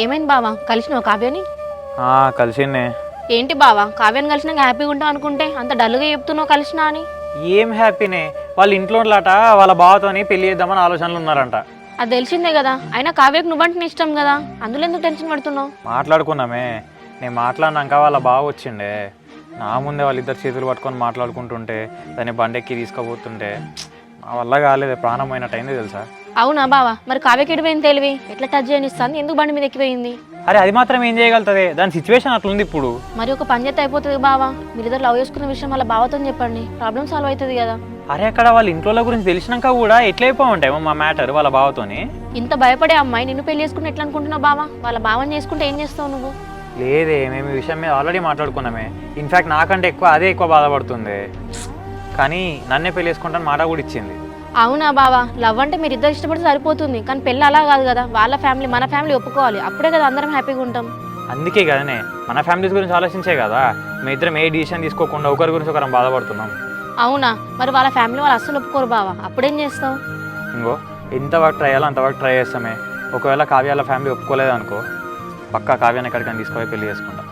ఏమైంది బావా, కలిసినావు కావ్యని? కలిసిందే. ఏంటి బావా, కావ్యని కలిసినాక హ్యాపీగా ఉంటావు అనుకుంటే అంత డల్గా చెప్తున్నావు కలిసినా అని? ఏం హ్యాపీనే, వాళ్ళ ఇంట్లోలాట వాళ్ళ బావతోని పెళ్లి చేద్దామని ఆలోచనలు ఉన్నారంట. అది తెలిసిందే కదా, అయినా కావ్యకు నువ్వంటే ఇష్టం కదా, అందులో ఎందుకు టెన్షన్ పడుతున్నావు? మాట్లాడుకున్నామే, నేను మాట్లాడినాక వాళ్ళ బావ వచ్చిండే. నా ముందే వాళ్ళిద్దరు చేతులు పట్టుకొని మాట్లాడుకుంటుంటే దాన్ని బండెక్కి తీసుకుపోతుంటే నా వల్ల కాలేదు, ప్రాణమైనట్టు అయింది తెలుసా. అవునా బావా, మరి కావ్యకి ఎడిపోయింది తెలివి ఎట్లా టచ్ చేయనిస్తుంది, ఎందుకు బండి మీద ఎక్కిపోయింది? అరే అది మాత్రం ఏం చేయగలుగుతుంది, దాని సిచ్యువేషన్ అట్లుంది ఇప్పుడు. మరి ఒక పని చేస్తే అయిపోతుంది బావా, మీరిద్దరు లవ్ చేసుకున్న విషయం వాళ్ళ బావతో చెప్పండి, ప్రాబ్లం సాల్వ్ అవుతుంది కదా. అరే అక్కడ వాళ్ళ ఇంట్లో గురించి తెలిసినాక కూడా ఎట్లయిపో ఉంటాయేమో మా మ్యాటర్ వాళ్ళ బావతోని. ఇంత భయపడే అమ్మాయి నిన్ను పెళ్లి చేసుకుంటే ఎట్లా అనుకుంటున్నావు బావా? వాళ్ళ బావని చేసుకుంటే ఏం చేస్తావు నువ్వు? లేదే, మేము ఈ విషయం మీద ఆల్రెడీ మాట్లాడుకున్నామే. ఇన్ఫ్యాక్ట్ నాకంటే అదే ఎక్కువ బాధపడుతుంది, కానీ నన్నే పెళ్లి చేసుకుంటాను మాట కూడా ఇచ్చింది. అవునా బావా, లవ్ అంటే మీరు ఇద్దరు ఇష్టపడితే సరిపోతుంది, కానీ పెళ్ళి అలా కాదు కదా, వాళ్ళ ఫ్యామిలీ మన ఫ్యామిలీ ఒప్పుకోవాలి, అప్పుడే కదా అందరం హ్యాపీగా ఉంటాం. అందుకే కదనే మన ఫ్యామిలీస్ గురించి ఆలోచించే కదా మీ ఇద్దరం ఏ డిసిషన్ తీసుకోకుండా ఒకరి గురించి ఒకరం బాధపడుతున్నాం. అవునా, మరి వాళ్ళ ఫ్యామిలీ వాళ్ళు అస్సలు ఒప్పుకోరు బావా, అప్పుడేం చేస్తావు? ఇంకో ఎంతవరకు ట్రై చేయాలో అంతవరకు ట్రై చేస్తామే. ఒకవేళ కావ్యాల ఫ్యామిలీ ఒప్పుకోలేదు అనుకో, పక్కా కావ్యాన్ని ఎక్కడికైనా తీసుకుపోయి పెళ్లి చేసుకుంటాం.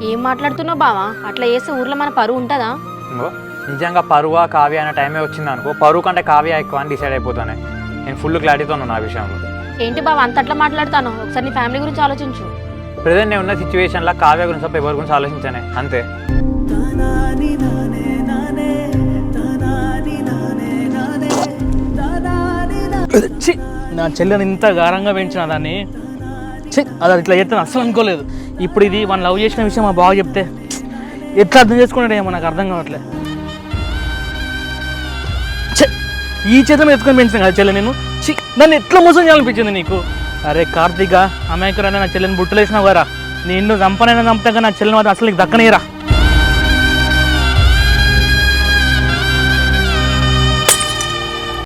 ఏం మాట్లాడుతున్నావు బావా, అట్లా చేస్తే ఊర్లో మన పరువు ఉంటుందా? ఇంకో నిజంగా పరువా కావ్య అనే టైమే వచ్చింది అనుకో, పరువు కంటే కావ్య ఎక్కువ అని డిసైడ్ అయిపోతానే. నేను ఫుల్ క్లారిటీతో ఉన్నాను ఆ విషయంలో. ఏంటి బావా అంత అట్లా మాట్లాడతాను, ఒకసారి నీ ఫ్యామిలీ గురించి ఆలోచించు. ప్రజెంట్ నేను ఉన్న సిచ్యువేషన్లో కావ్య గురించి తప్ప ఎవరి గురించి ఆలోచించానే, అంతే. నా చెల్లెని ఇంత గారంగా పెంచిన దాన్ని అది ఇట్లా చెప్తాను అస్సలు అనుకోలేదు. ఇప్పుడు ఇది మనం లవ్ చేసిన విషయం మా బాగా చెప్తే ఎట్లా అర్థం చేసుకున్నాడేమో నాకు అర్థం కావట్లేదు. ఈ చేతం ఎత్తుకొని పెంచిన కదా చెల్లె, నేను నన్ను ఎట్లా మోసం చేయాలనిపించింది నీకు? అరే కార్తీక, అమాయకురానే నా చెల్లెని బుట్టలేసినావు గారా, నేను చంపనైనా చంపుతాగా నా చెల్లెని మాత్రం అసలు నీకు దక్కనేరా.